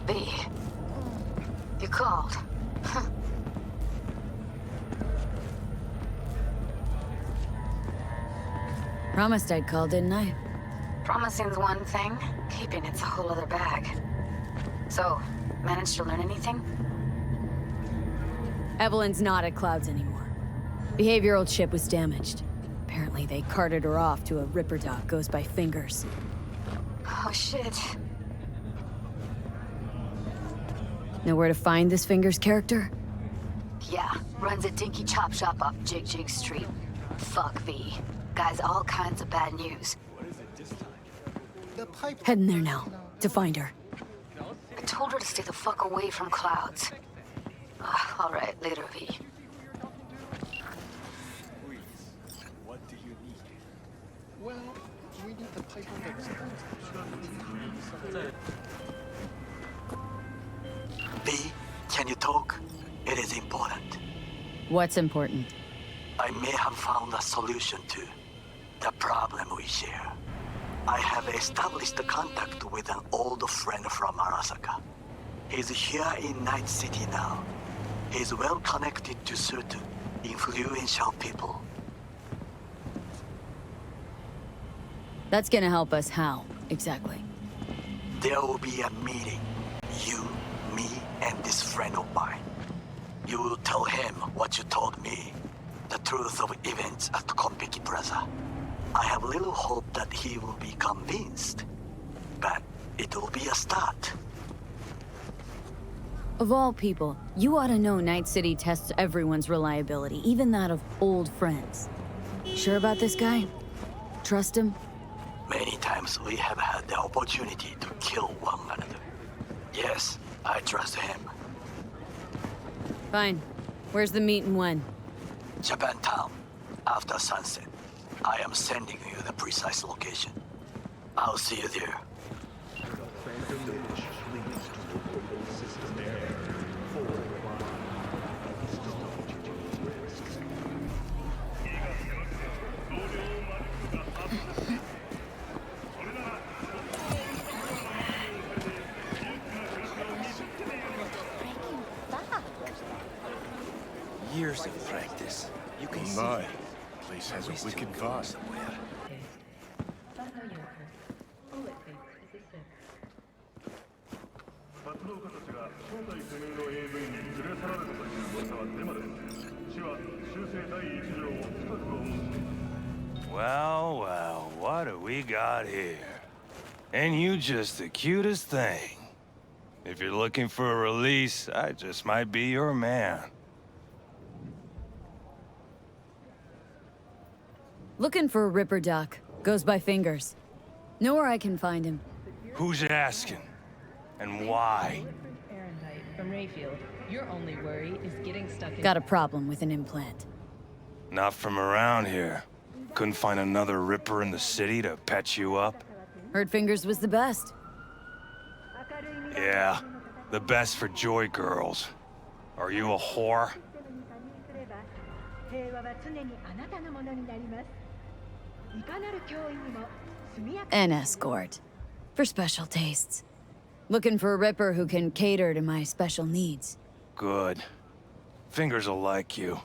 V, you called. Promised I'd call, didn't I? Promising's one thing, keeping it's a whole other bag. So, managed to learn anything? Evelyn's not at Clouds anymore. Behavioral chip was damaged. Apparently they carted her off to a Ripper dock goes by Fingers. Oh shit. Know where to find this Fingers character? Yeah, runs a dinky chop shop off Jig Street. Fuck V. Guy's all kinds of bad news. Heading there now, to find her. I told her to stay the fuck away from Clouds. All right, later, V. What do you need? Well, we need the pipe on the V, can you talk? It is important. What's important? I may have found a solution to the problem we share. I have established contact with an old friend from Arasaka. He's here in Night City now. He's well connected to certain influential people. That's gonna help us how, exactly? There will be a meeting. You, me, and this friend of mine. You will tell him what you told me. The truth of events at Konpeki Plaza. I have little hope that he will be convinced. But it will be a start. Of all people, you ought to know Night City tests everyone's reliability, even that of old friends. Sure about this guy? Trust him? Many times we have had the opportunity to kill one another. Yes, I trust him. Fine. Where's the meet and when? Japantown, after sunset. I am sending you the precise location. I'll see you there. years of practice. You can see My place has a wicked vibe. Well, well, what do we got here? And you just the cutest thing. If you're looking for a release, I just might be your man. Looking for a Ripper Duck. Goes by Fingers. Know where I can find him. Who's asking? And why? From Rayfield, your only worry is getting stuck in... Got a problem with an implant. Not from around here. Couldn't find another Ripper in the city to patch you up? Heard Fingers was the best. Yeah, the best for joy girls. Are you a whore? An escort. For special tastes. Looking for a Ripper who can cater to my special needs. Good. Fingers will like you.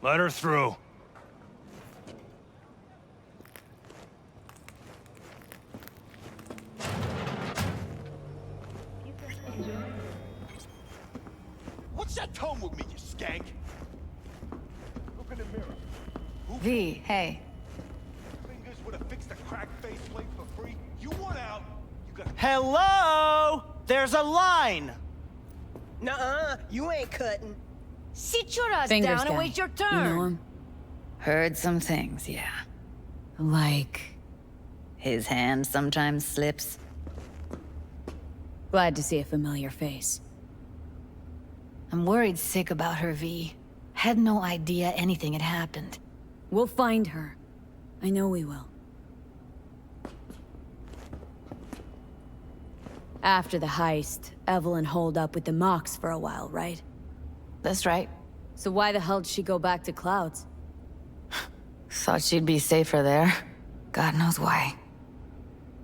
Let her through. What's that tone with me, you skank? Look in the mirror. V, hey. Fingers would have fixed a cracked faceplate for free. You want out? You got. Hello? There's a line. Nuh-uh, you ain't cutting. Sit your ass Fingers down and guy. wait your turn. You know him? Heard some things, yeah. Like... His hand sometimes slips. Glad to see a familiar face. I'm worried sick about her, V. Had no idea anything had happened. We'll find her. I know we will. After the heist, Evelyn holed up with the Mox for a while, right? That's right. So why the hell did she go back to Clouds? Thought she'd be safer there. God knows why.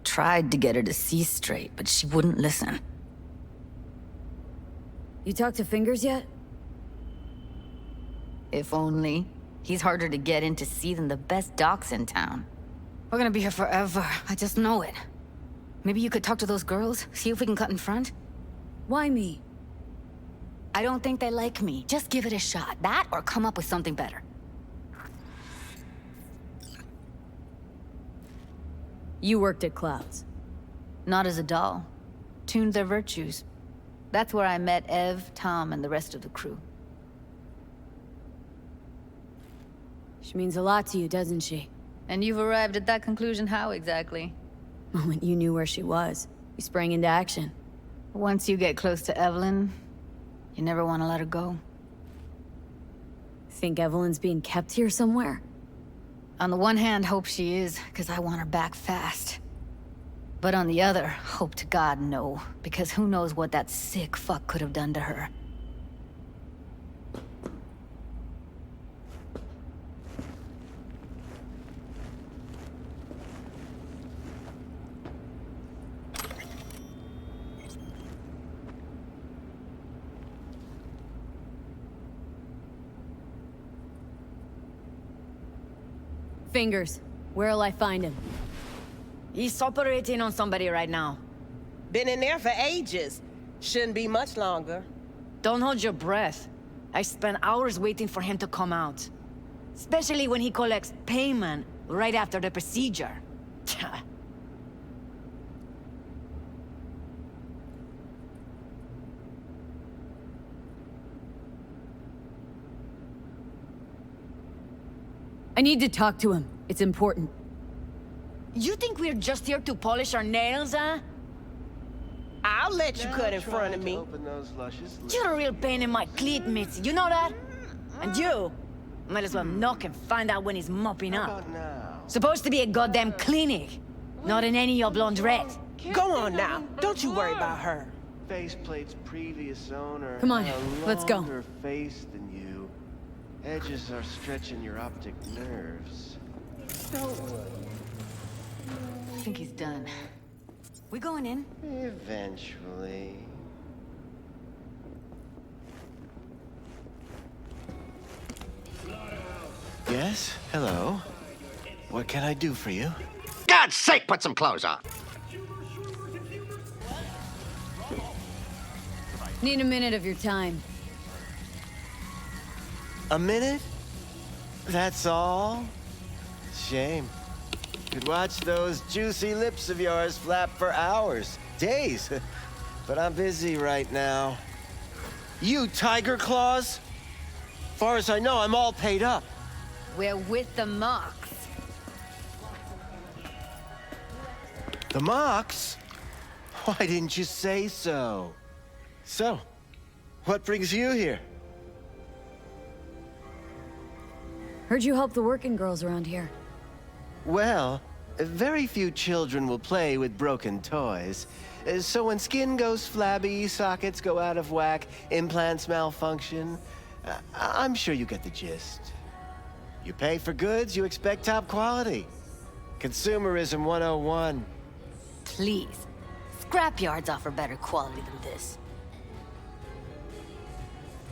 Tried to get her to see straight, but she wouldn't listen. You talked to Fingers yet? If only. He's harder to get in to see than the best docs in town. We're gonna be here forever. I just know it. Maybe you could talk to those girls, see if we can cut in front? Why me? I don't think they like me. Just give it a shot. That or come up with something better. You worked at Clouds. Not as a doll. Tuned their virtues. That's where I met Ev, Tom, and the rest of the crew. She means a lot to you, doesn't she? And you've arrived at that conclusion how exactly? The moment you knew where she was, you sprang into action. Once you get close to Evelyn, you never want to let her go. Think Evelyn's being kept here somewhere? On the one hand, hope she is, because I want her back fast. But on the other, hope to God no, because who knows what that sick fuck could have done to her. Fingers. Where'll I find him? He's operating on somebody right now. Been in there for ages. Shouldn't be much longer. Don't hold your breath. I spent hours waiting for him to come out. Especially when he collects payment right after the procedure. I need to talk to him. It's important. You think we're just here to polish our nails, huh? I'll let you cut in front of me. You're a real pain in my cleat, Mitzi. You know that? And you might as well knock and find out when he's mopping up. Supposed to be a goddamn clinic, not in any of laundrette. Go on now. Don't you worry about her. Faceplate's previous owner Come on, had a let's go. longer face than you. Edges are stretching your optic nerves. I think he's done. We going in? Eventually. Yes? Hello? What can I do for you? God's sake, put some clothes on! Need a minute of your time. A minute? That's all? Shame. Could watch those juicy lips of yours flap for hours, days. But I'm busy right now. You Tiger Claws? Far as I know, I'm all paid up. We're with the Mox. The Mox? Why didn't you say so? So, what brings you here? Heard you help the working girls around here. Well, very few children will play with broken toys. So when skin goes flabby, sockets go out of whack, implants malfunction, I'm sure you get the gist. You pay for goods, you expect top quality. Consumerism 101. Please. Scrapyards offer better quality than this.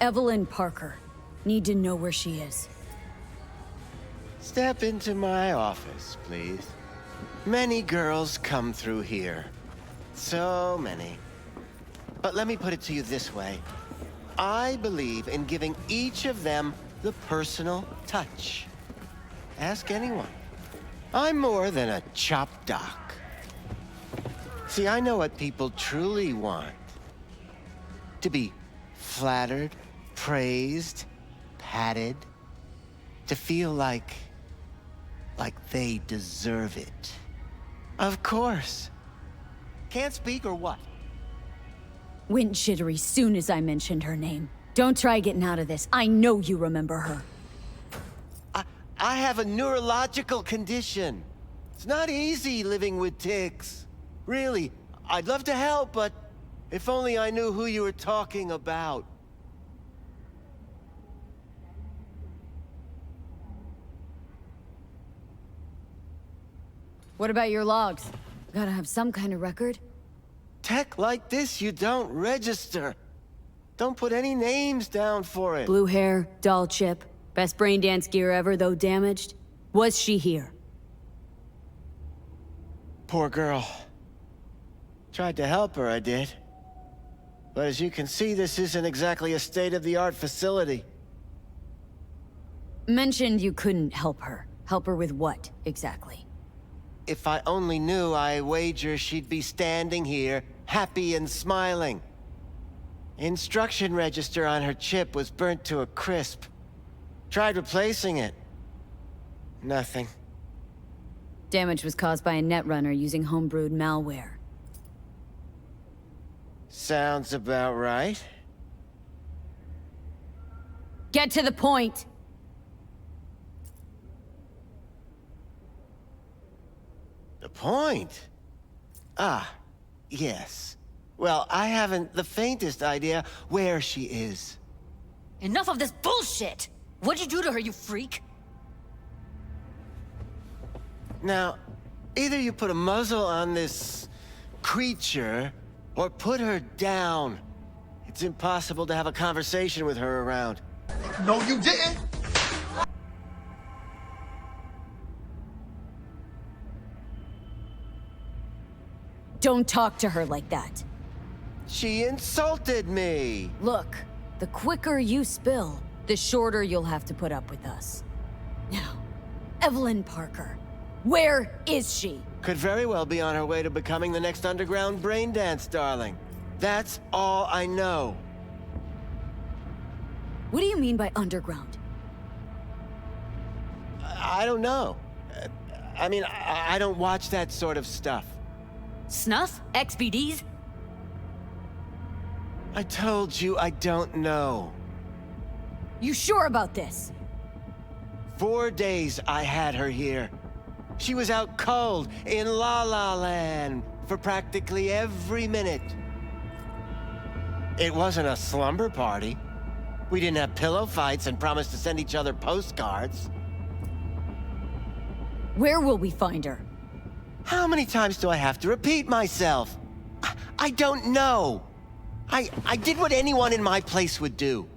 Everlyn Parker. Need to know where she is. Step into my office, please. Many girls come through here. So many. But let me put it to you this way. I believe in giving each of them the personal touch. Ask anyone. I'm more than a chop doc. See, I know what people truly want. To be flattered, praised, patted. To feel like they deserve it. Of course. Can't speak or what? Went jittery soon as I mentioned her name. Don't try getting out of this. I know you remember her. I have a neurological condition. It's not easy living with tics. Really, I'd love to help, but if only I knew who you were talking about. What about your logs? Gotta have some kind of record. Tech like this, you don't register. Don't put any names down for it. Blue hair, doll chip, best brain dance gear ever, though damaged. Was she here? Poor girl. Tried to help her, I did. But as you can see, this isn't exactly a state-of-the-art facility. Mentioned you couldn't help her. Help her with what, exactly? If I only knew, I wager she'd be standing here, happy and smiling. Instruction register on her chip was burnt to a crisp. Tried replacing it. Nothing. Damage was caused by a netrunner using homebrewed malware. Sounds about right. Get to the point! The point? Ah, yes. Well, I haven't the faintest idea where she is. Enough of this bullshit! What'd you do to her, you freak? Now, either you put a muzzle on this creature, or put her down. It's impossible to have a conversation with her around. No, you didn't! Don't talk to her like that. She insulted me! Look, the quicker you spill, the shorter you'll have to put up with us. Now, Everlyn Parker. Where is she? Could very well be on her way to becoming the next underground brain dance darling. That's all I know. What do you mean by underground? I don't know. I mean, I don't watch that sort of stuff. Snuff? XBDs? I told you I don't know. You sure about this? 4 days I had her here. She was out cold in La La Land for practically every minute. It wasn't a slumber party. We didn't have pillow fights and promised to send each other postcards. Where will we find her? How many times do I have to repeat myself? I don't know. I did what anyone in my place would do.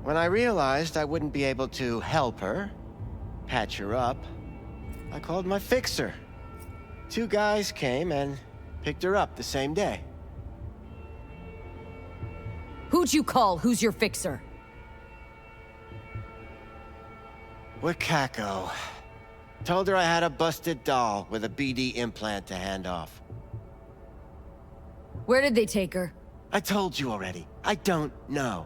When I realized I wouldn't be able to help her, patch her up, I called my fixer. 2 guys came and picked her up the same day. Who'd you call? Who's your fixer? Wakako. Told her I had a busted doll with a BD implant to hand off. Where did they take her? I told you already. I don't know.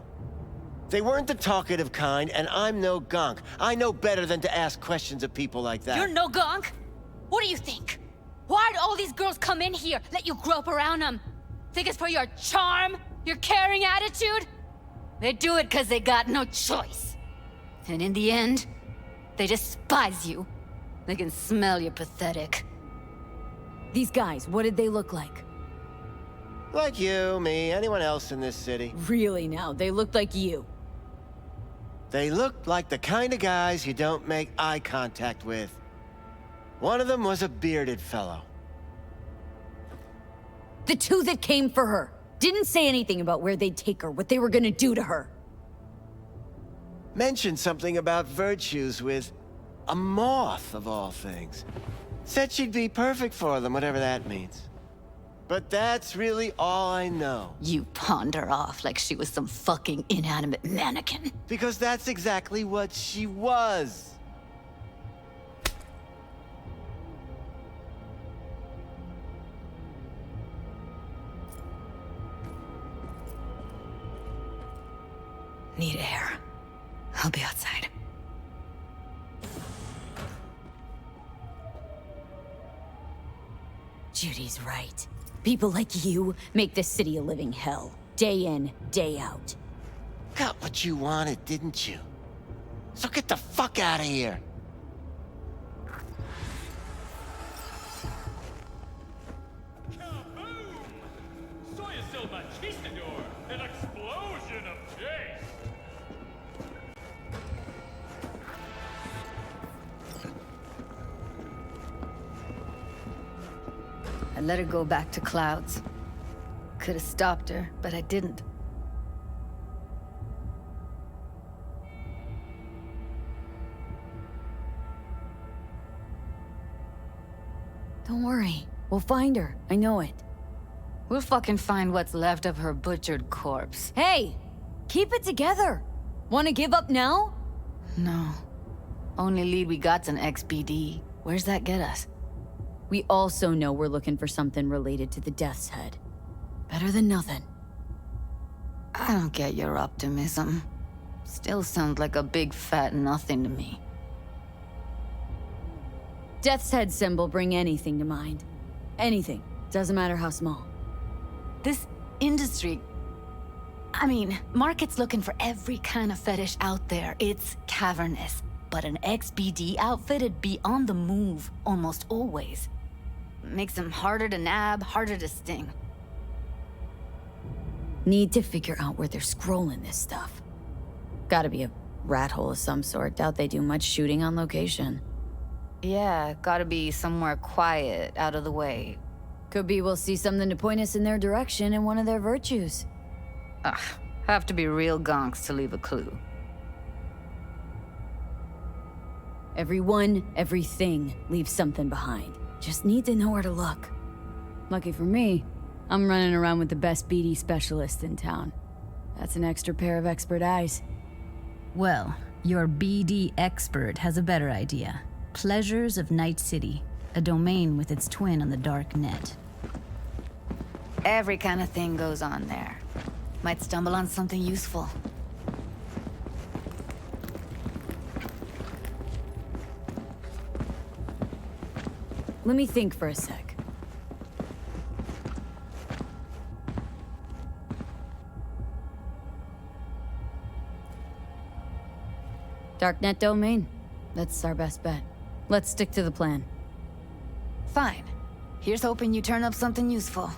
They weren't the talkative kind, and I'm no gonk. I know better than to ask questions of people like that. You're no gonk? What do you think? Why'd all these girls come in here, let you grope around them? Think it's for your charm? Your caring attitude? They do it because they got no choice. And in the end, they despise you. They can smell you're pathetic. These guys, what did they look like? Like you, me, anyone else in this city. Really now, they looked like you. They looked like the kind of guys you don't make eye contact with. One of them was a bearded fellow. The 2 that came for her didn't say anything about where they'd take her, what they were gonna do to her. Mentioned something about virtues with a moth, of all things. Said she'd be perfect for them, whatever that means. But that's really all I know. You pawned her off like she was some fucking inanimate mannequin. Because that's exactly what she was. Need air. I'll be outside. Judy's right. People like you make this city a living hell. Day in, day out. Got what you wanted, didn't you? So get the fuck out of here. Conquistador! An explosion of taste! I let her go back to Clouds. Could have stopped her, but I didn't. Don't worry. We'll find her. I know it. We'll fucking find what's left of her butchered corpse. Hey! Keep it together! Wanna give up now? No. Only lead we got's an XBD. Where's that get us? We also know we're looking for something related to the Death's Head. Better than nothing. I don't get your optimism. Still sounds like a big fat nothing to me. Death's Head symbol bring anything to mind. Anything. Doesn't matter how small. This industry... I mean, market's looking for every kind of fetish out there. It's cavernous. But an XBD outfit'd be on the move, almost always. Makes them harder to nab, harder to sting. Need to figure out where they're scrolling this stuff. Gotta be a rat hole of some sort. Doubt they do much shooting on location. Yeah, gotta be somewhere quiet, out of the way. Could be we'll see something to point us in their direction in one of their virtues. Ugh, have to be real gonks to leave a clue. Everyone, everything leaves something behind. Just need to know where to look. Lucky for me, I'm running around with the best BD specialist in town. That's an extra pair of expert eyes. Well, your BD expert has a better idea. Pleasures of Night City, a domain with its twin on the dark net. Every kind of thing goes on there. Might stumble on something useful. Let me think for a sec. Darknet domain. That's our best bet. Let's stick to the plan. Fine. Here's hoping you turn up something useful.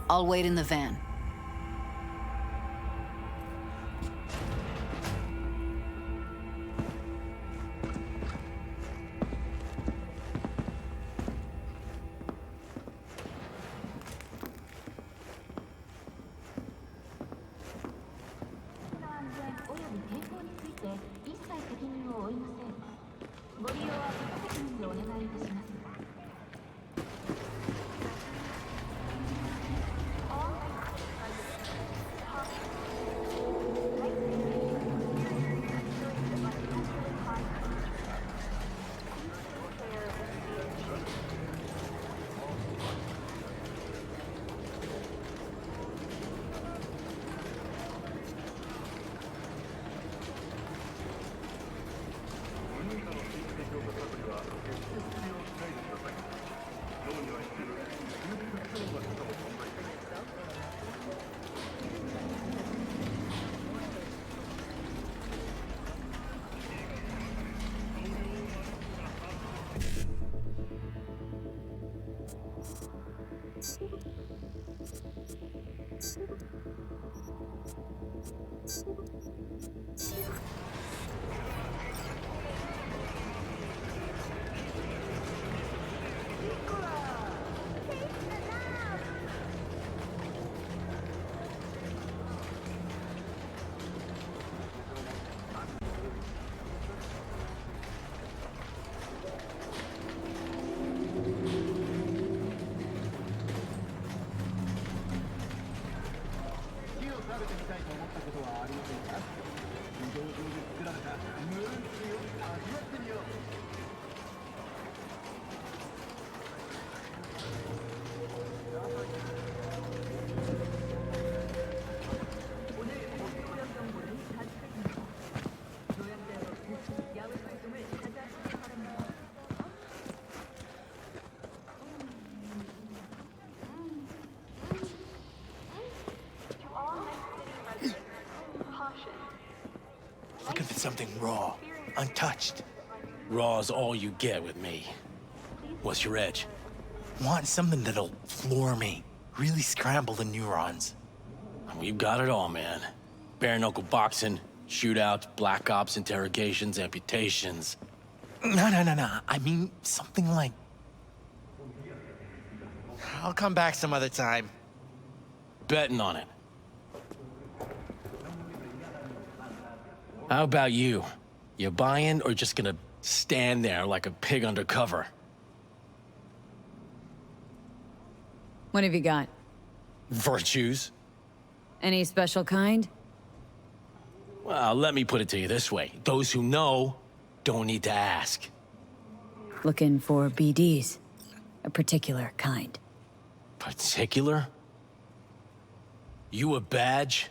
I'll wait in the van. Looking for something raw, untouched. Raw's all you get with me. What's your edge? Want something that'll floor me. Really scramble the neurons. We've got it all, man. Bare knuckle boxing, shootouts, black ops, interrogations, amputations. No. I mean, something like... I'll come back some other time. Betting on it. How about you? You buying or just gonna stand there like a pig undercover? What have you got? Virtues? Any special kind? Well, let me put it to you this way. Those who know don't need to ask. Looking for BDs. A particular kind. Particular? You a badge?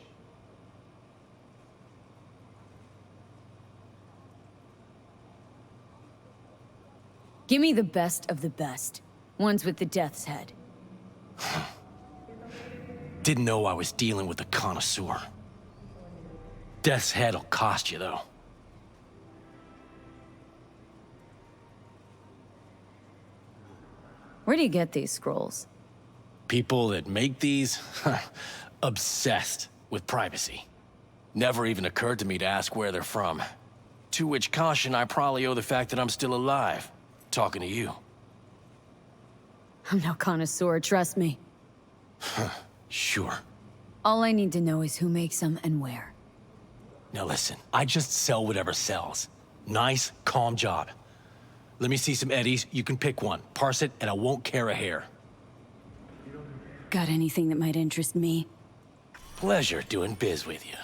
Give me the best of the best. Ones with the death's head. Didn't know I was dealing with a connoisseur. Death's head'll cost you, though. Where do you get these scrolls? People that make these, obsessed with privacy. Never even occurred to me to ask where they're from. To which caution I probably owe the fact that I'm still alive, talking to you. I'm no connoisseur, trust me. Sure. All I need to know is who makes them and where. Now listen, I just sell whatever sells. Nice, calm job. Let me see some eddies, you can pick one, parse it, and I won't care a hair. Got anything that might interest me? Pleasure doing biz with you.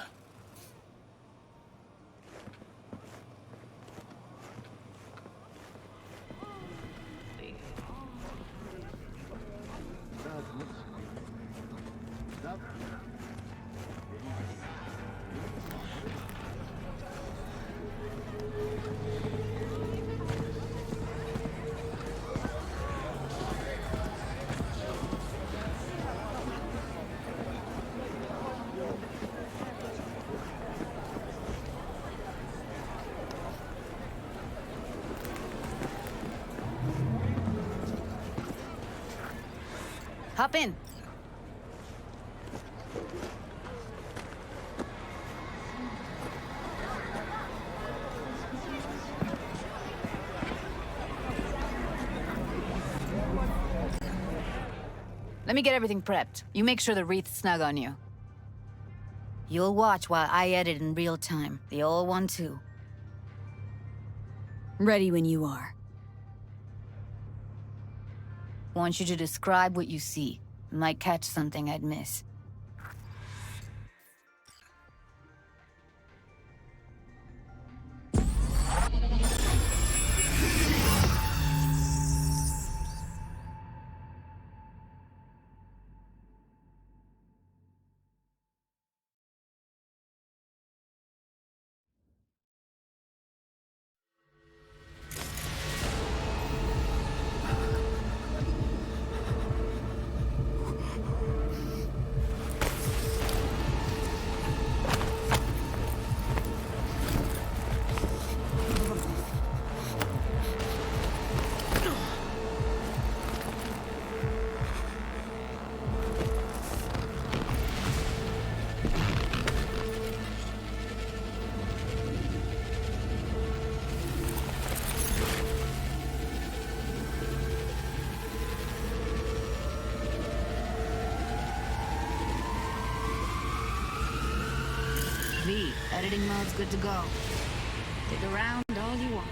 Hop in. Let me get everything prepped. You make sure the wreath's snug on you. You'll watch while I edit in real time. The old one, too. Ready when you are. Want you to describe what you see. Might catch something I'd miss. Editing mode's good to go. Dig around all you want.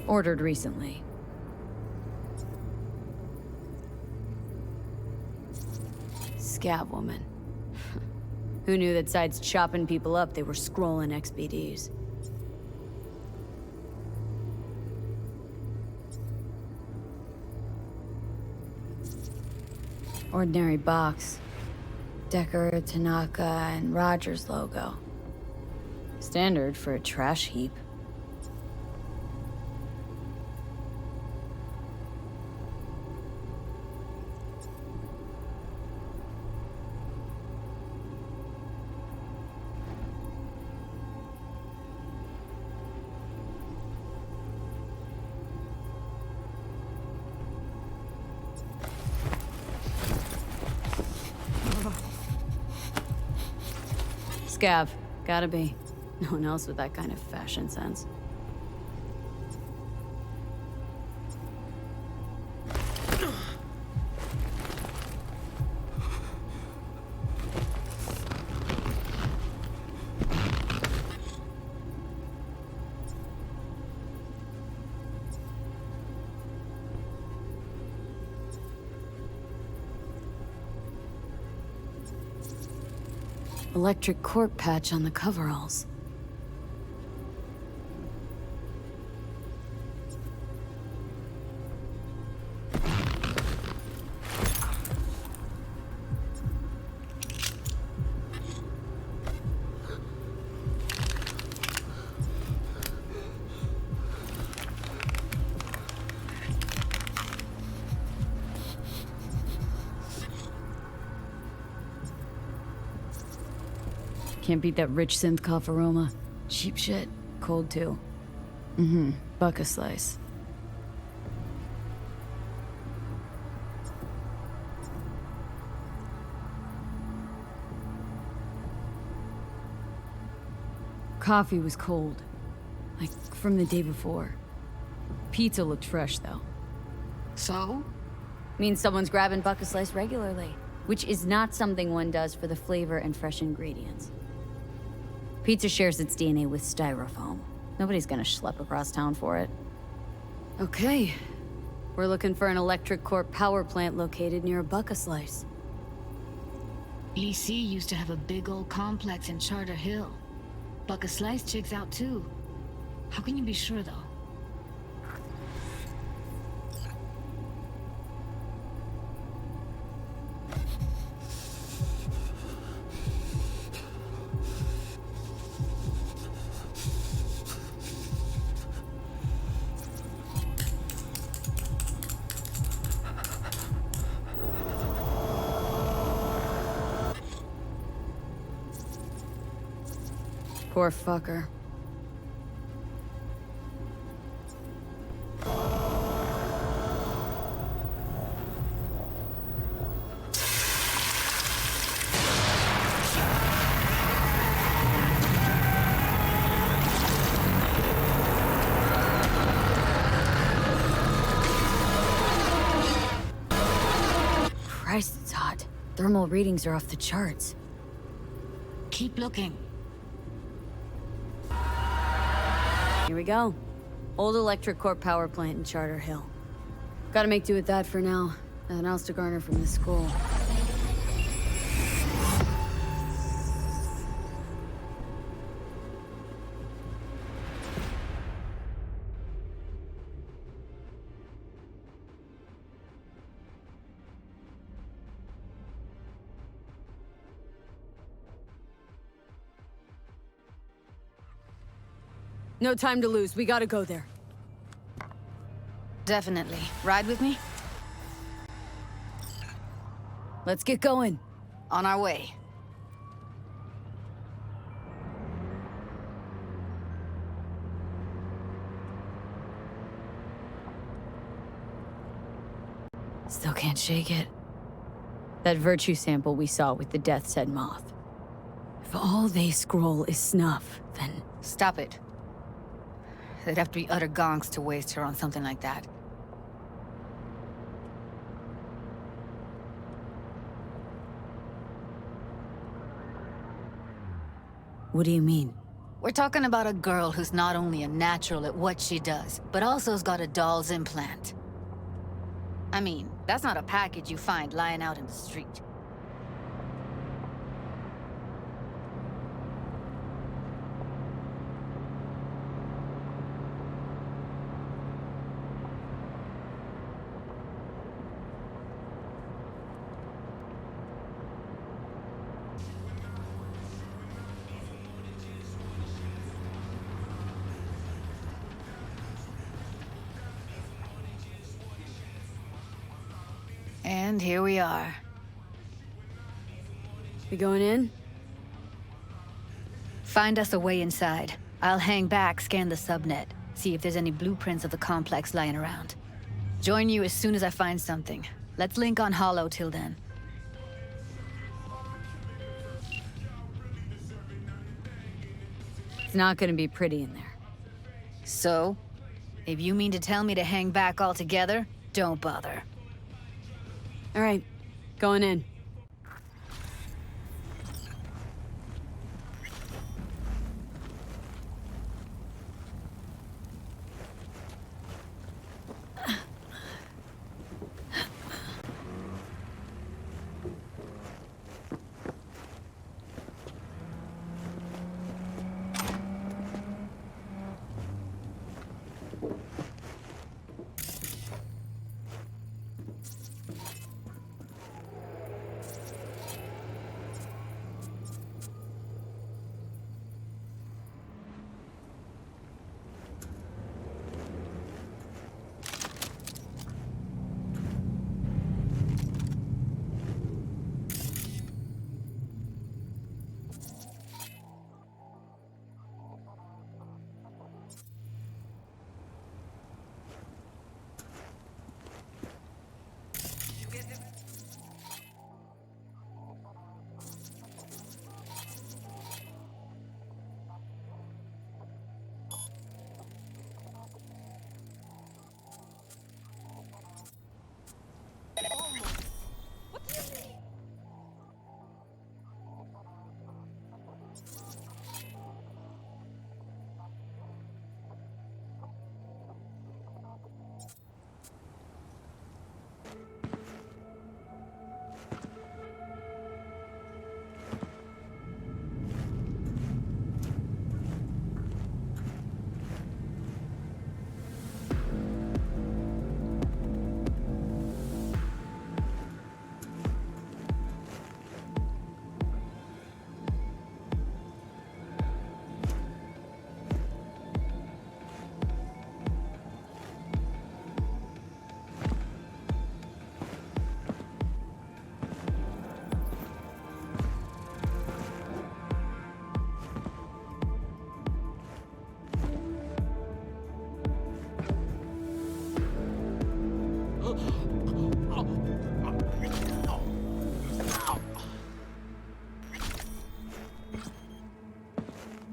Ordered recently. Scab woman. Who knew that besides chopping people up, they were scrolling XBDs? Ordinary box. Decker, Tanaka, and Rogers logo. Standard for a trash heap. Scav. Gotta be. No one else with that kind of fashion sense. Electric cork patch on the coveralls. Can't beat that rich synth cough aroma. Cheap shit. Cold too. Buck a slice. Coffee was cold. Like from the day before. Pizza looked fresh though. So? Means someone's grabbing buck a slice regularly. Which is not something one does for the flavor and fresh ingredients. Pizza shares its DNA with styrofoam. Nobody's gonna schlep across town for it. Okay. We're looking for an electric corp power plant located near a buck a slice. EC used to have a big old complex in Charter Hill. Buck a slice checks out too. How can you be sure though? Poor fucker. Christ, it's hot. Thermal readings are off the charts. Keep looking. Here we go. Old electric corp power plant in Charter Hill. Gotta make do with that for now. Nothing else to garner from this school. No time to lose. We gotta go there. Definitely. Ride with me? Let's get going. On our way. Still can't shake it. That virtue sample we saw with the Death's Head moth. If all they scroll is snuff, then... Stop it. They'd have to be utter gonks to waste her on something like that. What do you mean? We're talking about a girl who's not only a natural at what she does, but also has got a doll's implant. I mean, that's not a package you find lying out in the street. And here we are. We going in? Find us a way inside. I'll hang back, scan the subnet, see if there's any blueprints of the complex lying around. Join you as soon as I find something. Let's link on Hollow till then. It's not gonna be pretty in there. So, if you mean to tell me to hang back altogether, don't bother. All right, going in.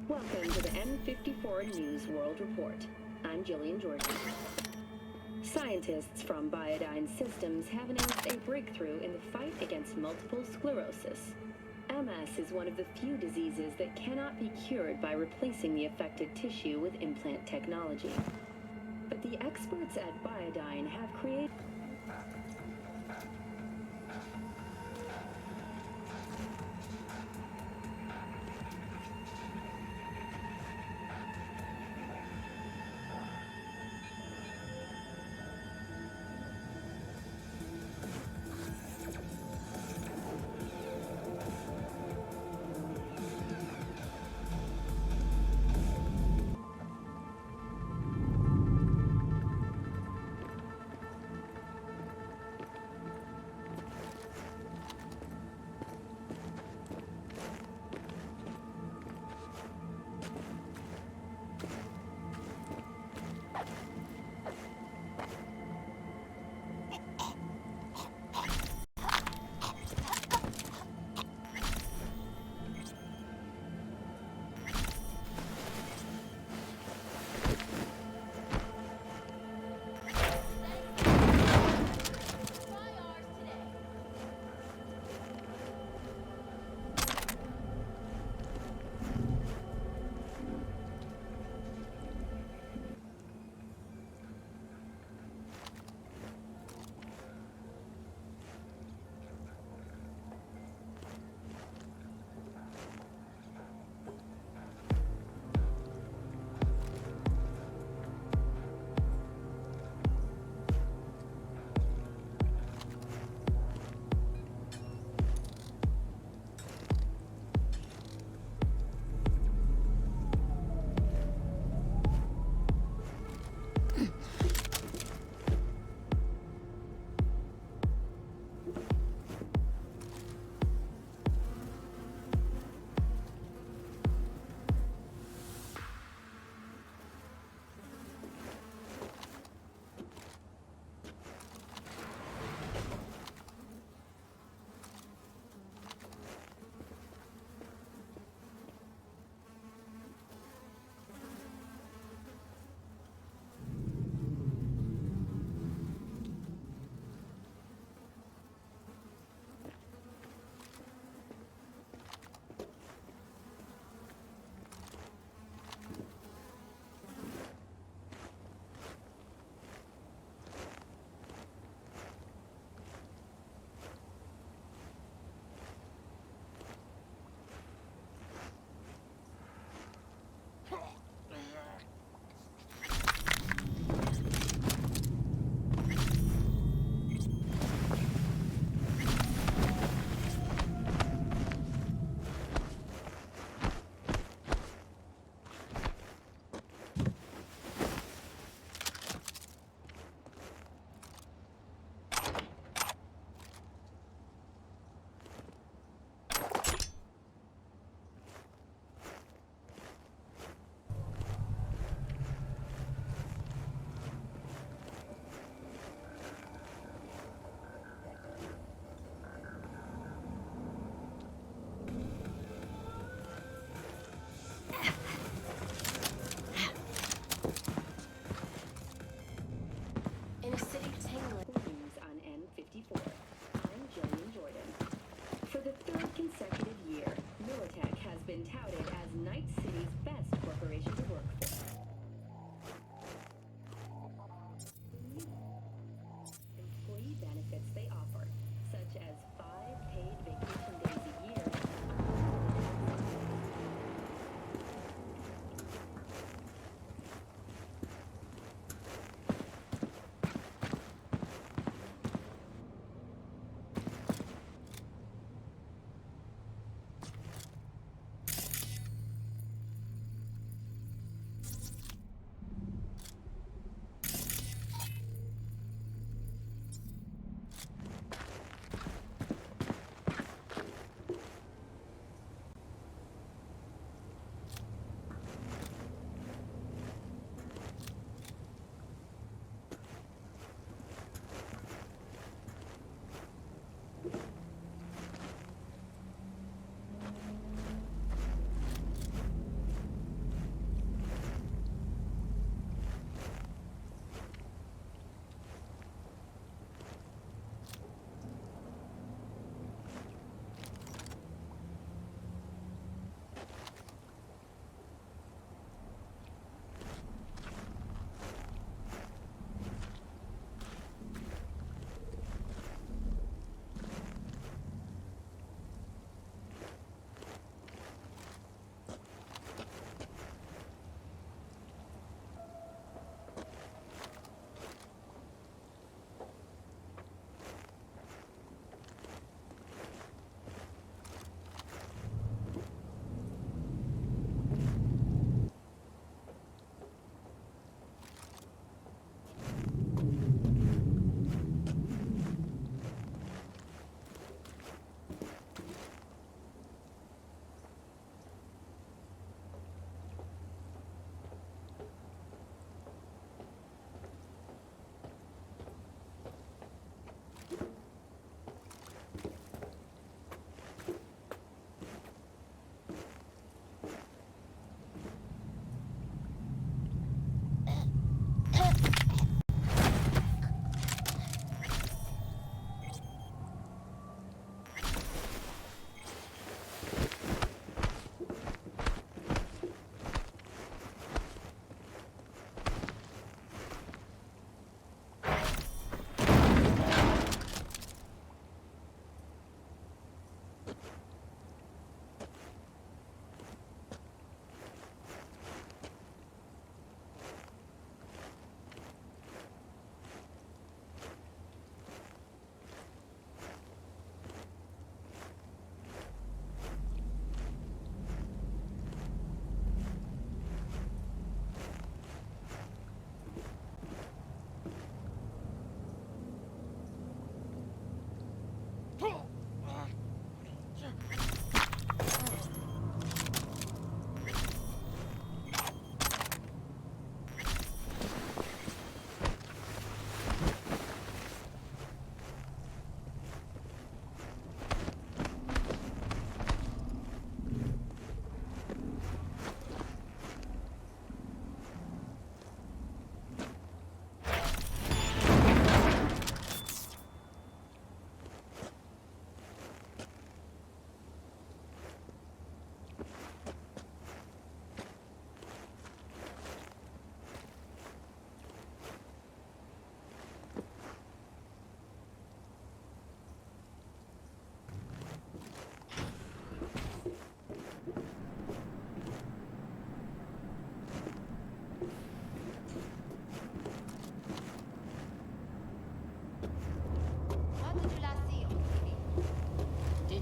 Welcome to the M54 News World Report. I'm Jillian Jordan. Scientists from Biodyne Systems have announced a breakthrough in the fight against multiple sclerosis. MS is one of the few diseases that cannot be cured by replacing the affected tissue with implant technology. But the experts at Biodyne have created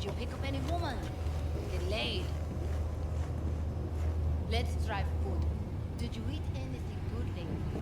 Did you pick up any woman? Get laid. Let's try food. Did you eat anything good lately?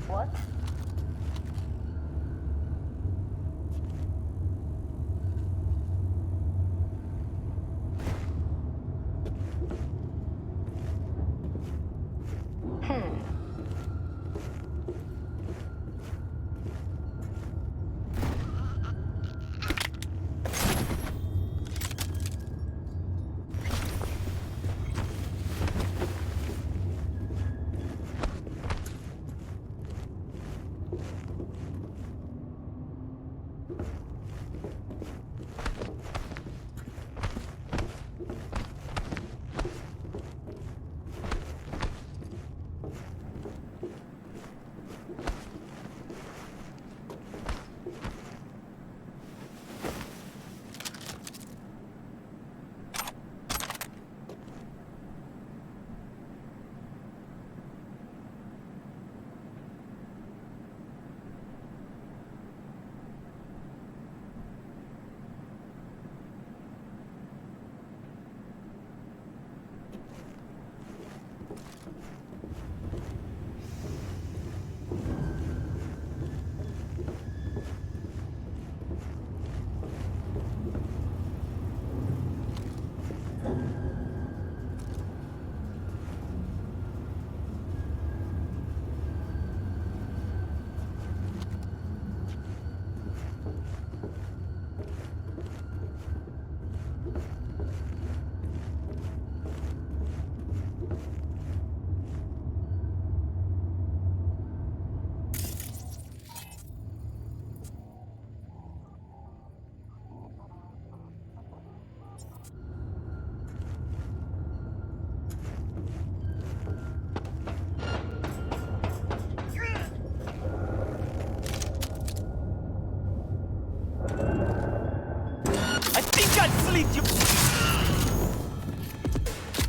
What?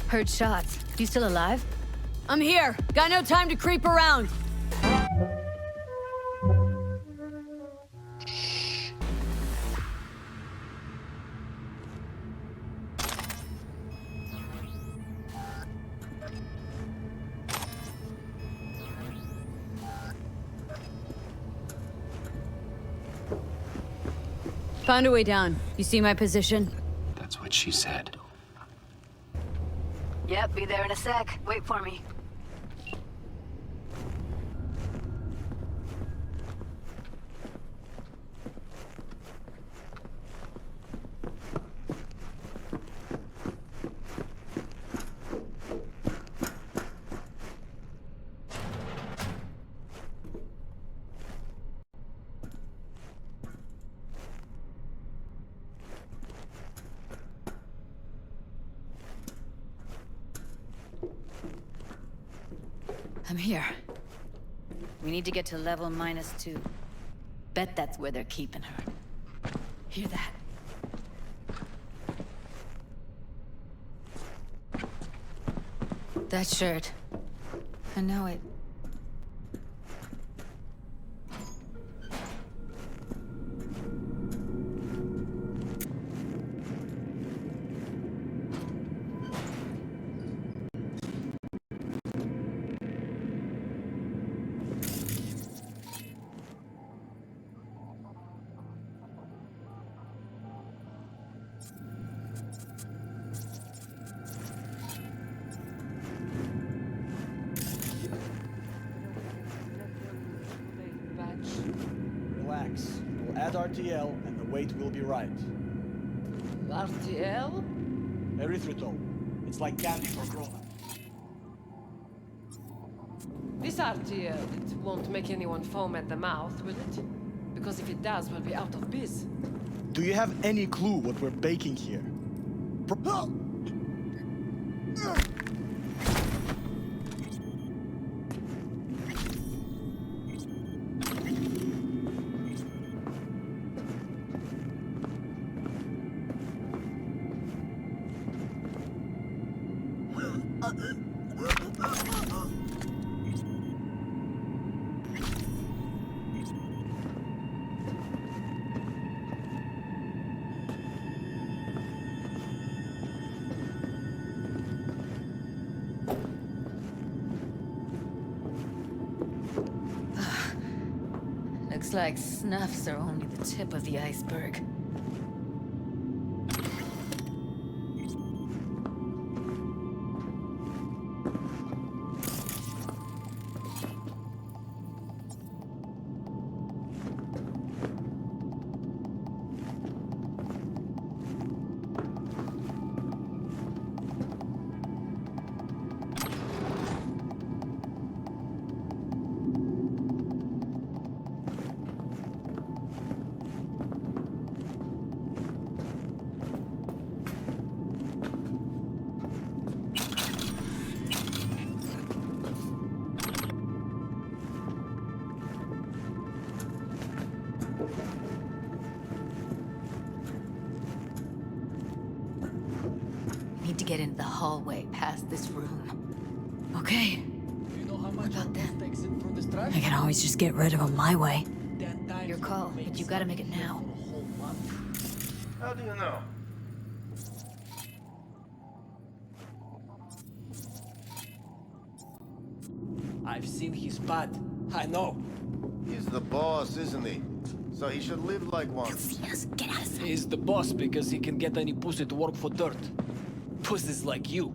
Heard shots. You still alive? I'm here. Got no time to creep around. Found a way down. You see my position? That's what she said. Yep, be there in a sec. Wait for me. I'm here. We need to get to level -2. Bet that's where they're keeping her. Hear that? That shirt. I know it. Relax. We'll add RTL and the weight will be right. RTL? Erythritol. It's like candy for grown-ups. This RTL, it won't make anyone foam at the mouth, will it? Because if it does, we'll be out of biz. Do you have any clue what we're baking here? Looks like snuffs are only the tip of the iceberg. Need to get into the hallway past this room. Okay. You know how much about that? takes in from this trash? I can always just get rid of them my way. Your call, but you gotta make it now. How do you know? I've seen his bad. I know. He's the boss, isn't he? So he should live like one. Yes, get out of sight. He's the boss because he can get any pussy to work for dirt. Pussies like you.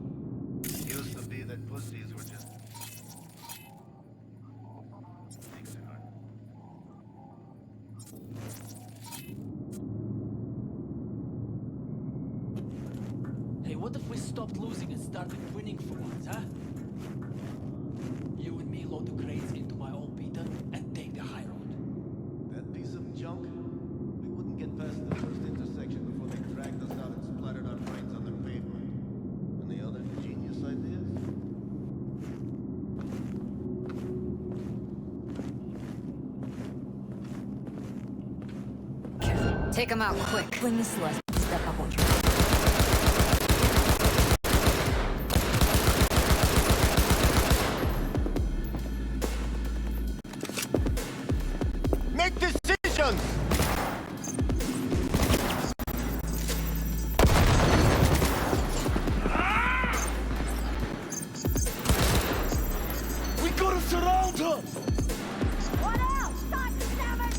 Used to be that pussies were just... Hey, what if we stopped losing and started winning for once, huh? You and me load the crates into my old beater and take the high road. That piece of junk? We wouldn't get past the first intersection before they dragged us out and splattered our brains on the pavement. Any other genius ideas? Take them out quick. Bring the slush. Step up on your... Make decisions! We gotta surround her! What else? God damn it!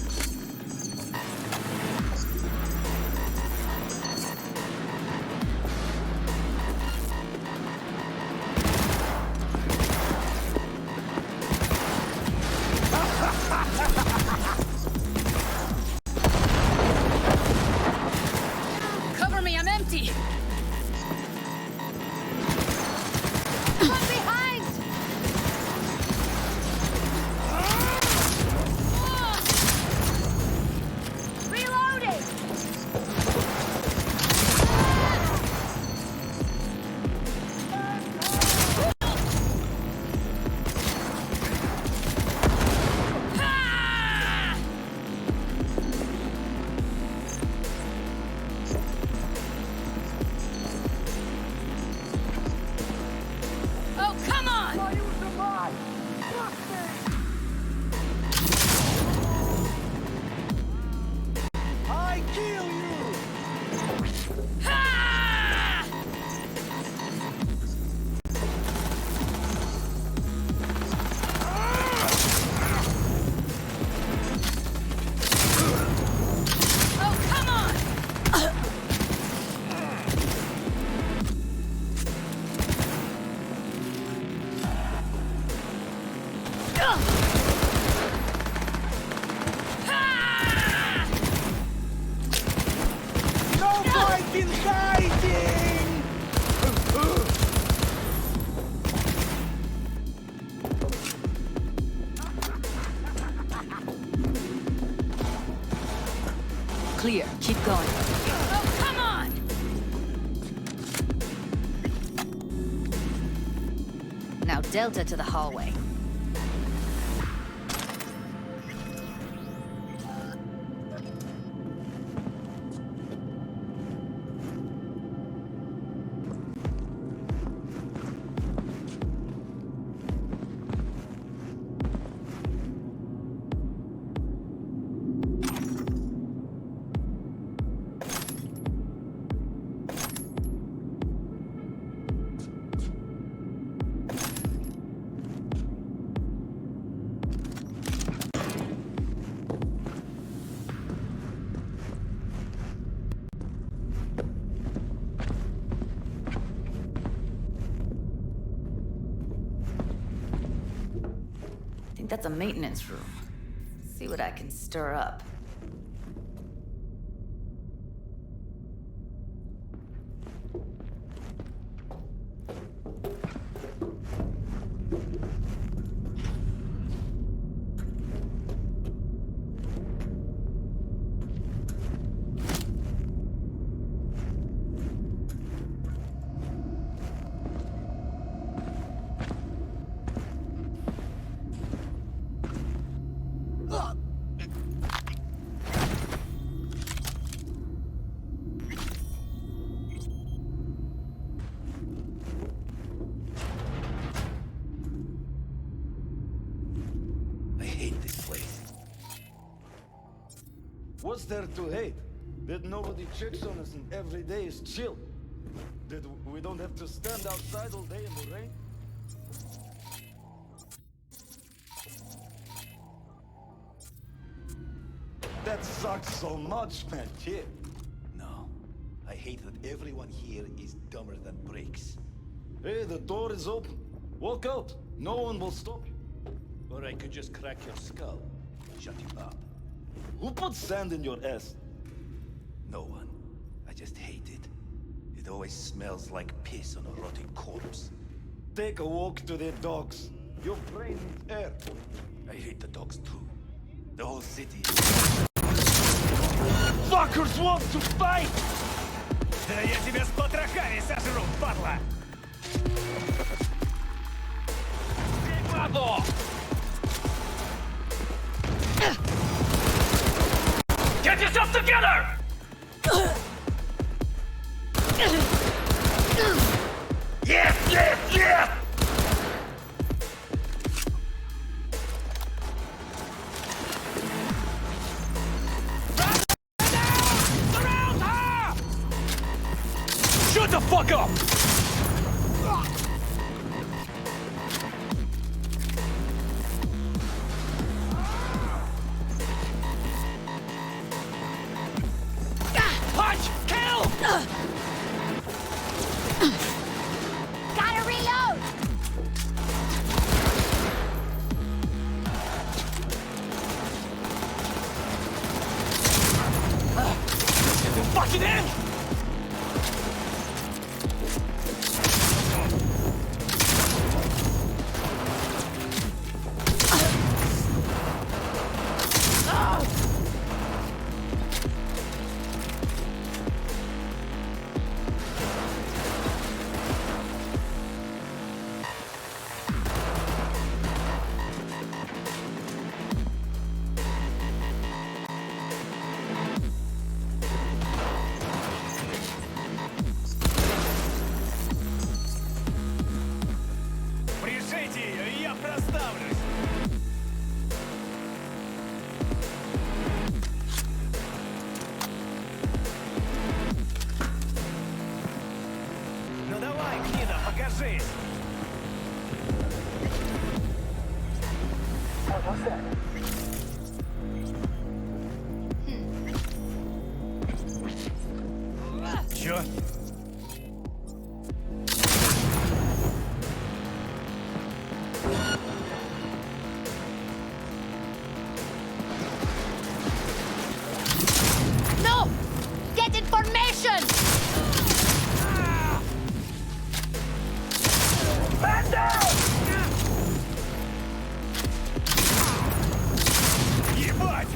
Now Delta to the hallway. I think that's a maintenance room. See what I can stir up. What's there to hate? That nobody checks on us and every day is chill? That we don't have to stand outside all day in the rain? That sucks so much, man, kid. No. I hate that everyone here is dumber than bricks. Hey, the door is open. Walk out. No one will stop you. Or I could just crack your skull. Shut you up. Who put sand in your ass? No one. I just hate it. It always smells like piss on a rotting corpse. Take a walk to the docks. Your brain needs air. I hate the dogs too. The whole city. Fuckers want to fight! Да я тебя с потрохами сожру, падла! Падло! Get yourself together! Yes, yes, yes! Shut the fuck up! Punch! Kill! Gotta reload! Is it fucking in? Прижите ее, и я проставлюсь! Ну давай, гнида, покажись! Чё? No! Get information! Man down! Ебать!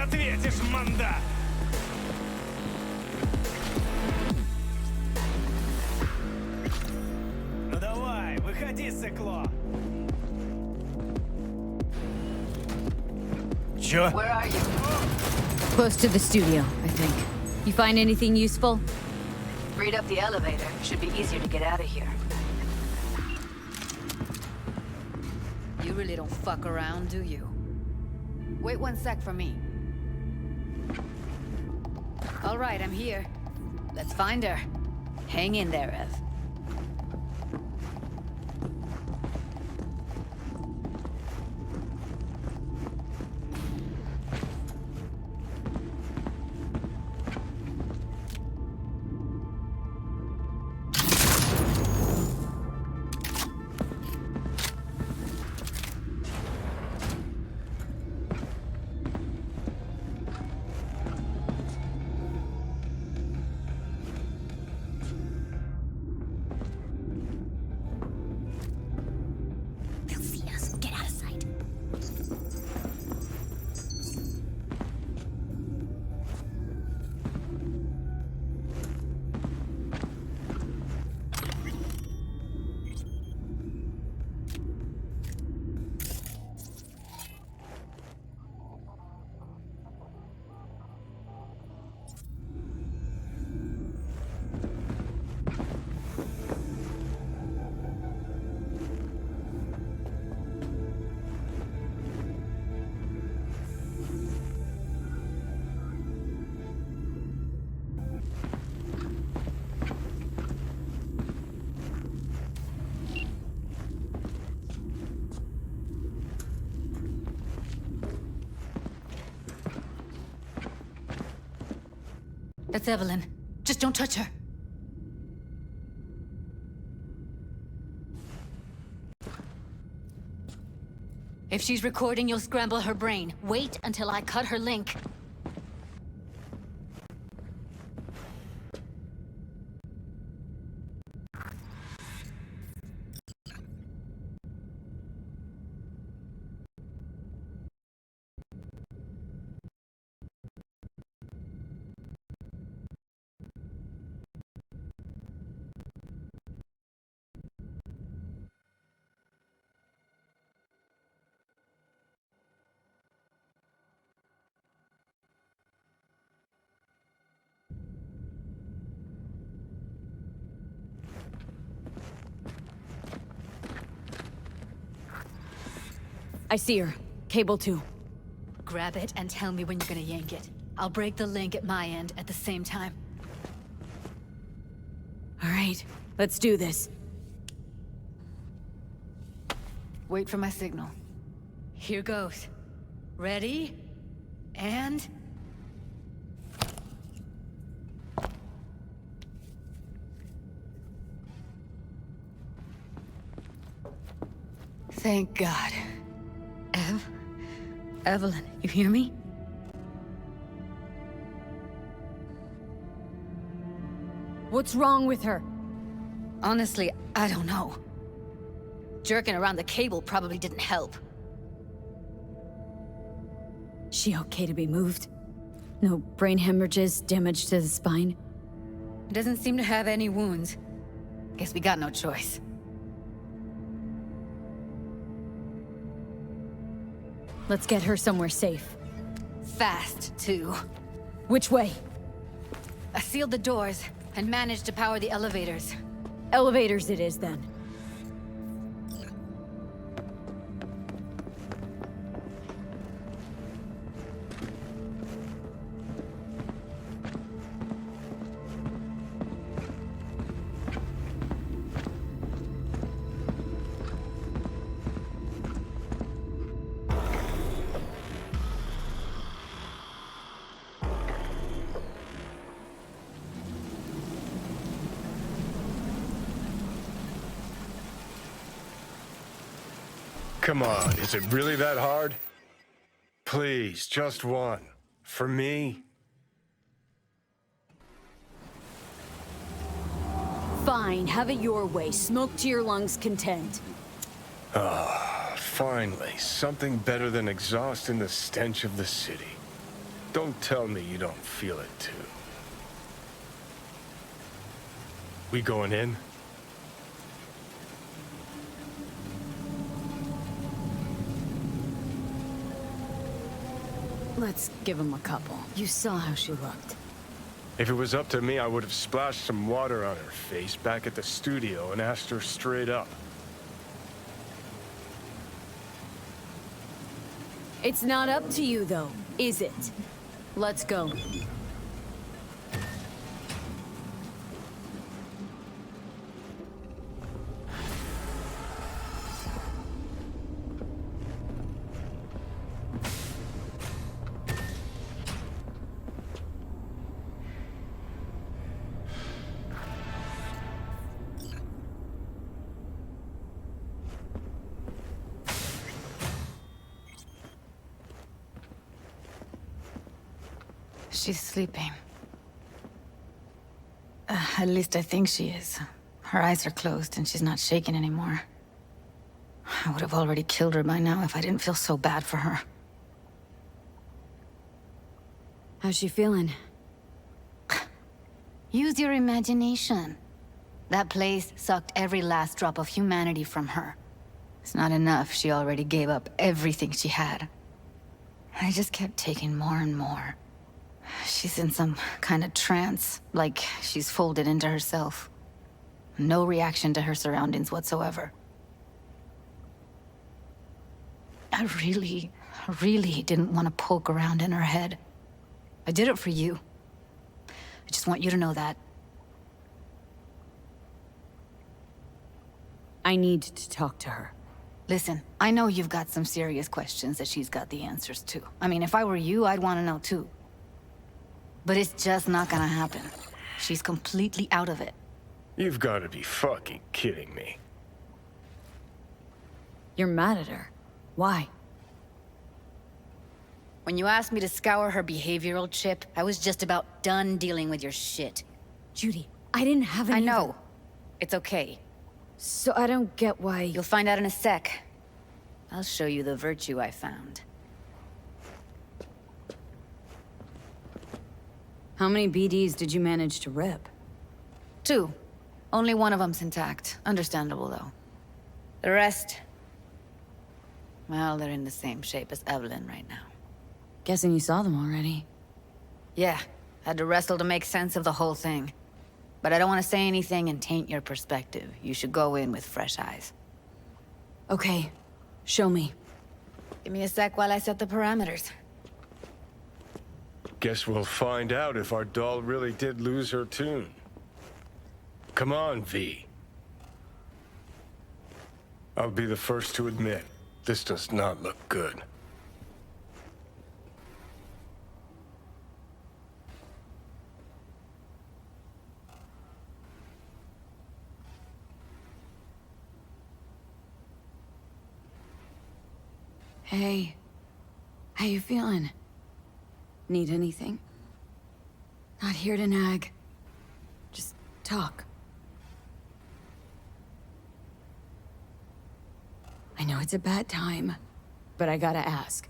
ответишь, манда! Ну давай, выходи, сыкло! Sure. Where are you? Close to the studio, I think. You find anything useful? Read up the elevator. Should be easier to get out of here. You really don't fuck around, do you? Wait 1 sec for me. All right, I'm here. Let's find her. Hang in there, Ev. They'll see us. Get out of sight. That's Evelyn. Just don't touch her. If she's recording, you'll scramble her brain. Wait until I cut her link. I see her. Cable 2. Grab it and tell me when you're gonna yank it. I'll break the link at my end at the same time. All right, let's do this. Wait for my signal. Here goes. Ready? And... Thank God. Evelyn, you hear me? What's wrong with her? Honestly, I don't know. Jerking around the cable probably didn't help. She okay to be moved? No brain hemorrhages, damage to the spine? Doesn't seem to have any wounds. Guess we got no choice. Let's get her somewhere safe. Fast, too. Which way? I sealed the doors and managed to power the elevators. Elevators it is, then. Come on, is it really that hard? Please, just one. For me? Fine, have it your way. Smoke to your lungs' content. Ah, finally. Something better than exhaust in the stench of the city. Don't tell me you don't feel it too. We going in? Let's give him a couple. You saw how she looked. If it was up to me, I would have splashed some water on her face back at the studio and asked her straight up. It's not up to you, though, is it? Let's go. She's sleeping. At least I think she is. Her eyes are closed and she's not shaking anymore. I would have already killed her by now if I didn't feel so bad for her. How's she feeling? Use your imagination. That place sucked every last drop of humanity from her. It's not enough, she already gave up everything she had. I just kept taking more and more. She's in some kind of trance, like she's folded into herself. No reaction to her surroundings whatsoever. I really didn't want to poke around in her head. I did it for you. I just want you to know that. I need to talk to her. Listen, I know you've got some serious questions that she's got the answers to. I mean, if I were you, I'd want to know too. But it's just not gonna happen. She's completely out of it. You've got to be fucking kidding me. You're mad at her. Why? When you asked me to scour her behavioral chip, I was just about done dealing with your shit. Judy, I didn't have any. I know. It's okay. So I don't get why... You'll find out in a sec. I'll show you the virtue I found. How many BDs did you manage to rip? 2. Only one of them's intact. Understandable, though. The rest... well, they're in the same shape as Everlyn right now. Guessing you saw them already. Yeah. Had to wrestle to make sense of the whole thing. But I don't want to say anything and taint your perspective. You should go in with fresh eyes. Okay. Show me. Give me a sec while I set the parameters. Guess we'll find out if our doll really did lose her tune. Come on, V. I'll be the first to admit, this does not look good. Hey. How you feeling? Need anything? Not here to nag. Just talk. I know it's a bad time, but I gotta ask.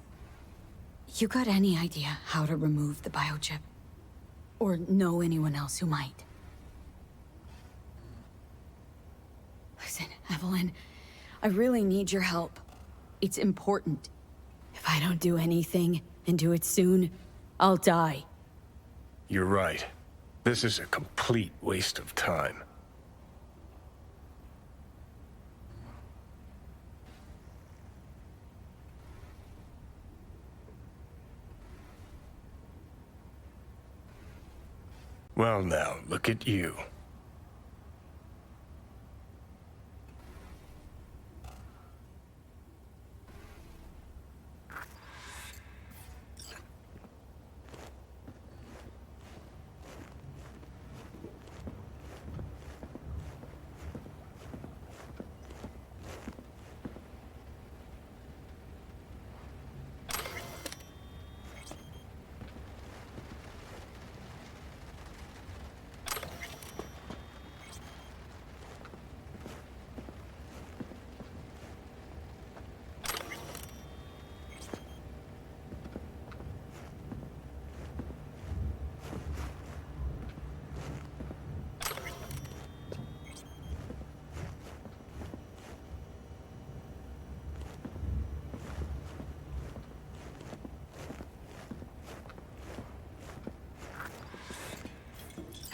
You got any idea how to remove the biochip? Or know anyone else who might? Listen, Evelyn, I really need your help. It's important. If I don't do anything, and do it soon, I'll die. You're right. This is a complete waste of time. Well now, look at you.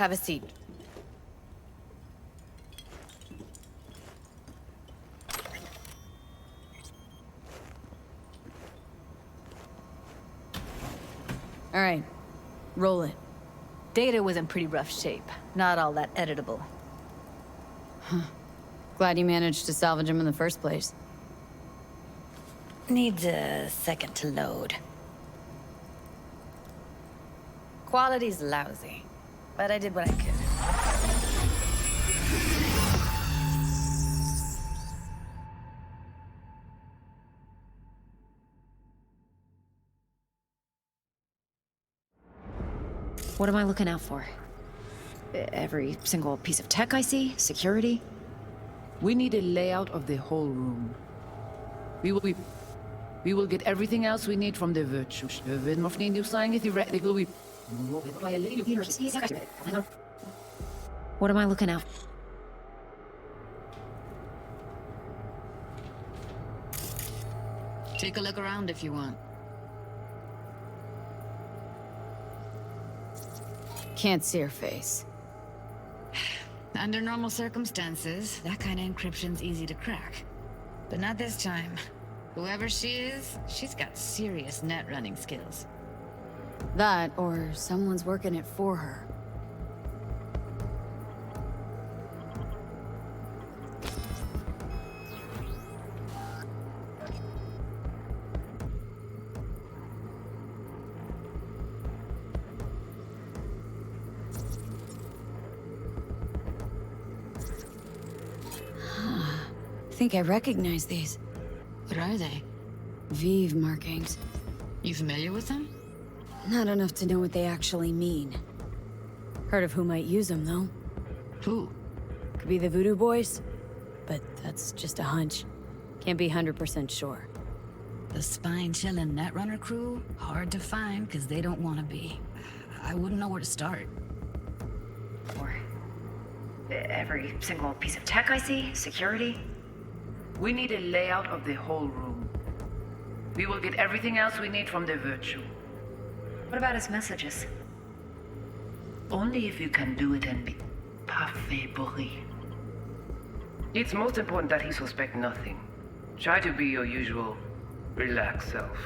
Have a seat. All right, roll it. Data was in pretty rough shape. Not all that editable. Glad you managed to salvage him in the first place. Needs a second to load. Quality's lousy, but I did what I could. What am I looking out for? Every single piece of tech I see? Security? We need a layout of the whole room. We will get everything else we need from the virtue. What am I looking out? Take a look around if you want. Can't see her face. Under normal circumstances, that kind of encryption's easy to crack. But not this time. Whoever she is, she's got serious net running skills. That, or someone's working it for her. I think I recognize these. What are they? Vive markings. You familiar with them? Not enough to know what they actually mean. Heard of who might use them, though. Who? Could be the Voodoo Boys, but that's just a hunch. Can't be 100% sure. The spine-chilling Netrunner crew? Hard to find, because they don't want to be. I wouldn't know where to start. Or every single piece of tech I see? Security? We need a layout of the whole room. We will get everything else we need from the virtue. What about his messages? Only if you can do it and be parfait bourré. It's most important that he suspect nothing. Try to be your usual, relaxed self.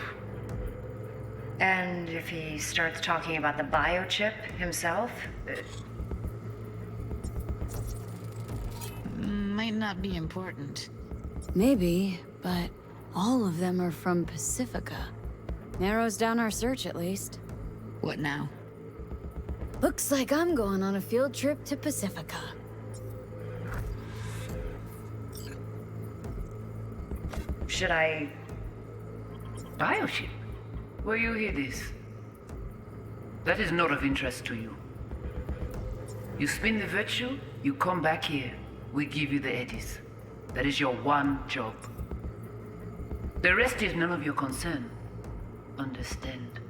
And if he starts talking about the biochip himself? Might not be important. Maybe, but all of them are from Pacifica. Narrows down our search, at least. What now? Looks like I'm going on a field trip to Pacifica. Should I... Biochip? Where you hear this? That is not of interest to you. You spin the virtue, you come back here. We give you the eddies. That is your one job. The rest is none of your concern. Understand?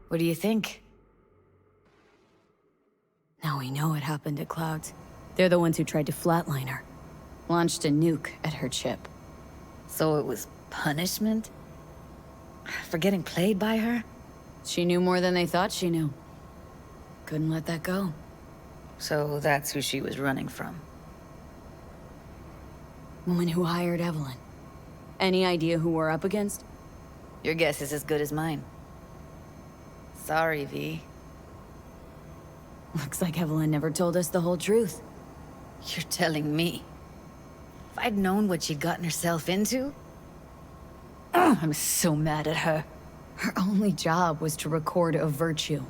What do you think? Now we know what happened to Clouds. They're the ones who tried to flatline her. Launched a nuke at her chip. So it was punishment? For getting played by her? She knew more than they thought she knew. Couldn't let that go. So that's who she was running from. Woman who hired Evelyn. Any idea who we're up against? Your guess is as good as mine. Sorry, V. Looks like Evelyn never told us the whole truth. You're telling me? If I'd known what she'd gotten herself into... I'm so mad at her. Her only job was to record a virtue.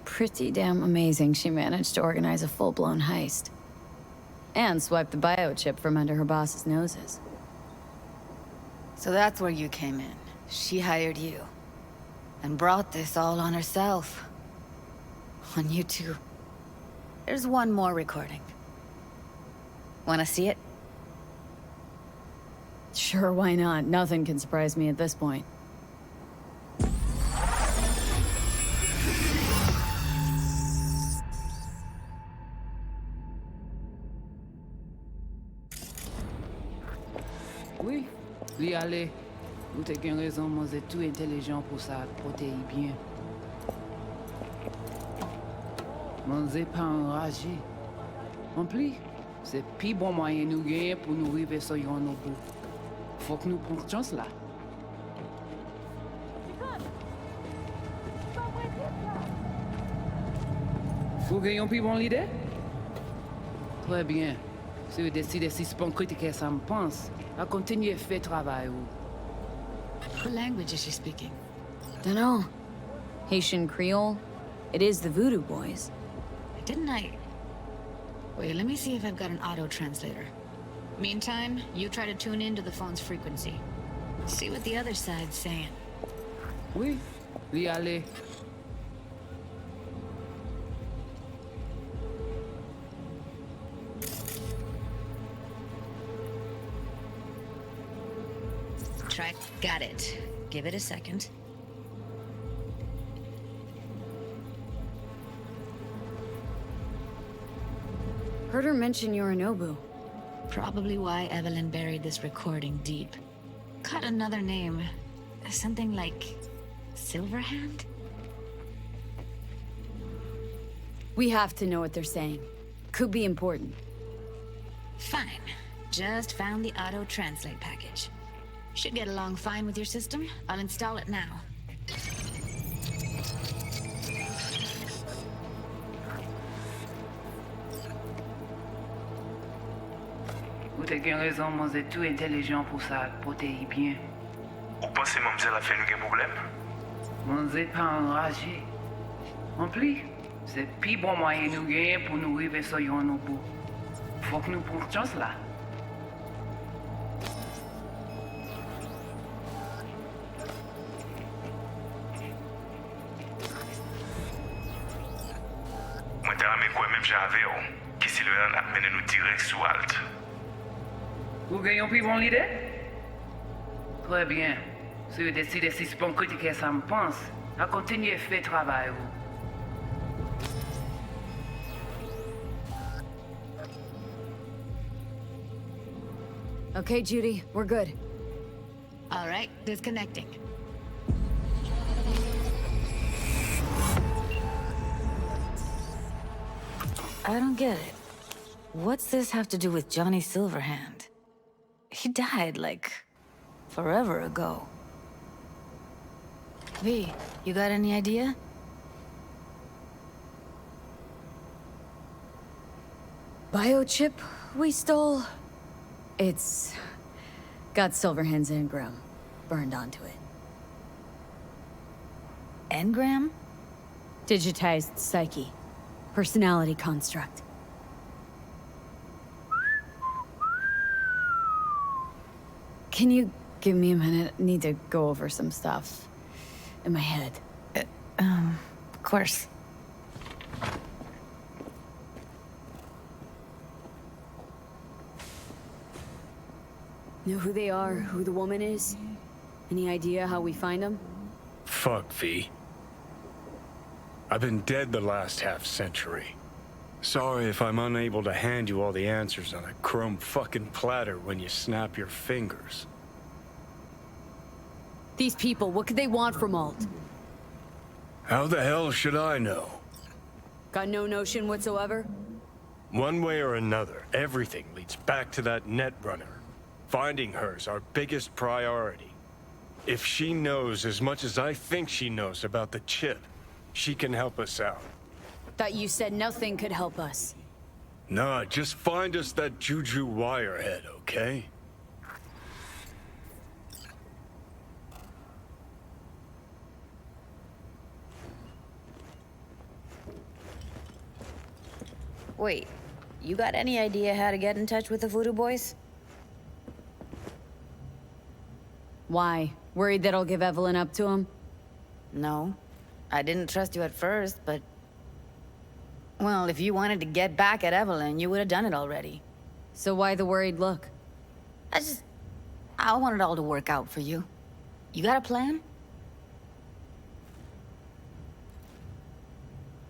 Pretty damn amazing she managed to organize a full-blown heist. And swipe the biochip from under her boss's noses. So that's where you came in. She hired you. And brought this all on herself. On you too. There's one more recording. Wanna see it? Sure, why not? Nothing can surprise me at this point. Oui, li ale. Ou te gen raison, moi c'est tout intelligent pour ça, protéger bien. Moi c'est pas enragé. En plus, c'est plus bon moyen nous gagner pour nous arriver sur yon nos bout. Faut que nous prenions chance là. Vous gagnez plus bon l'idée? Très bien. Si vous décidez si c'est pas critiquer ça me pense, à continuer à faire travail ou. What language is she speaking? Dunno. Haitian Creole? It is the Voodoo Boys. Didn't I? Wait, let me see if I've got an auto-translator. Meantime, you try to tune into the phone's frequency. See what the other side's saying. Oui, li ale. Try. Got it. Give it a second. Heard her mention Yorinobu. Probably why Evelyn buried this recording deep. Caught another name. Something like Silverhand? We have to know what they're saying. Could be important. Fine. Just found the auto-translate package. Should get along fine with your system. I'll install it now. Ou te gen raison, moi c'est tout intelligent pour ça, protéger bien. Ou pensez mademoiselle a fait nous un problème? Moi c'est pas enragé. En plus, c'est plus bon moyen nous gagner pour nous arriver sur yon nos bout. Faut que nous prenions chance là. Moi t'ai ramé quoi même j'avais, qui si le a mené nous direct sous Alt. Vous gagnez plus bon l'idée? Très bien. Si vous décidez si c'est pas critiquer ça me pense, à continuer à faire travail ou. Okay, Judy, we're good. All right, disconnecting. I don't get it. What's this have to do with Johnny Silverhand? He died, like, forever ago. V, you got any idea? Biochip we stole? It's got Silverhand's engram burned onto it. Engram? Digitized psyche. Personality construct. Can you give me a minute? I need to go over some stuff in my head. Of course. Know who they are, who the woman is? Any idea how we find them? Fuck, V. I've been dead the last half-century. Sorry if I'm unable to hand you all the answers on a chrome fucking platter when you snap your fingers. These people, what could they want from Alt? How the hell should I know? Got no notion whatsoever? One way or another, everything leads back to that Netrunner. Finding her's our biggest priority. If she knows as much as I think she knows about the chip, she can help us out. Thought you said nothing could help us. Nah, just find us that Juju wirehead, okay? Wait, you got any idea how to get in touch with the Voodoo Boys? Why? Worried that I'll give Evelyn up to him? No. I didn't trust you at first, but... Well, if you wanted to get back at Evelyn, you would have done it already. So why the worried look? I want it all to work out for you. You got a plan?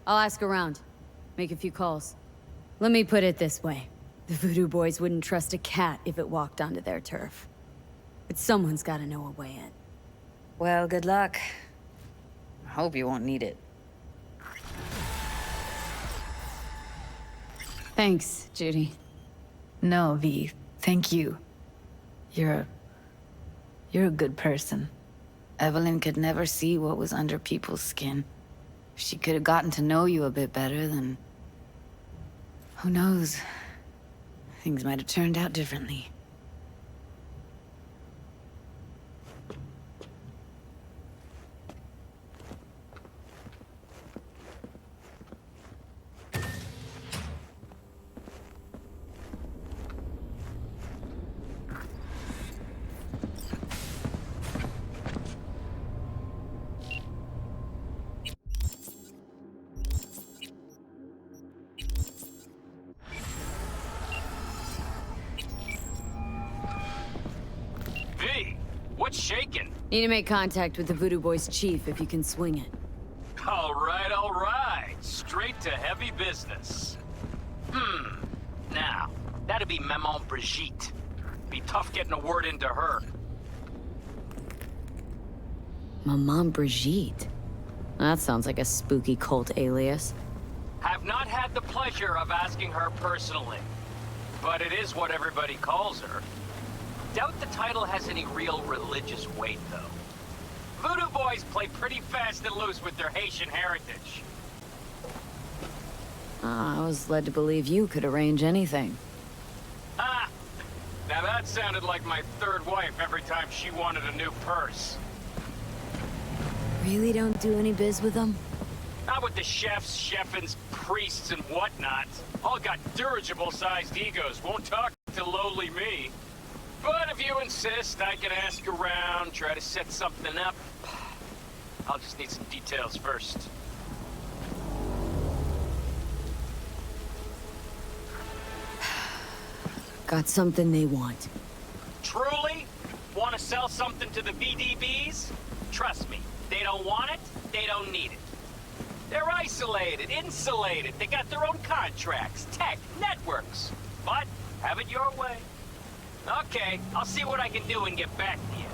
I'll ask around. Make a few calls. Let me put it this way. The Voodoo Boys wouldn't trust a cat if it walked onto their turf. But someone's gotta know a way in. Well, good luck. I hope you won't need it. Thanks, Judy. No, V. Thank you. You're a good person. Evelyn could never see what was under people's skin. If she could have gotten to know you a bit better, then... who knows? Things might have turned out differently. What's shaking? Need to make contact with the Voodoo Boys chief if you can swing it. All right. Straight to heavy business. Now, that'd be Maman Brigitte. Be tough getting a word into her. Maman Brigitte? That sounds like a spooky cult alias. Have not had the pleasure of asking her personally, but it is what everybody calls her. Doubt the title has any real religious weight, though. Voodoo Boys play pretty fast and loose with their Haitian heritage. I was led to believe you could arrange anything. Ah! Now that sounded like my third wife every time she wanted a new purse. Really don't do any biz with them? Not with the chefs, chefins, priests, and whatnot. All got dirigible-sized egos, won't talk to lowly me. But if you insist, I can ask around, try to set something up. I'll just need some details first. Got something they want. Truly? Want to sell something to the VDBs? Trust me, they don't want it, they don't need it. They're isolated, insulated, they got their own contracts, tech, networks. But have it your way. Okay, I'll see what I can do and get back to you.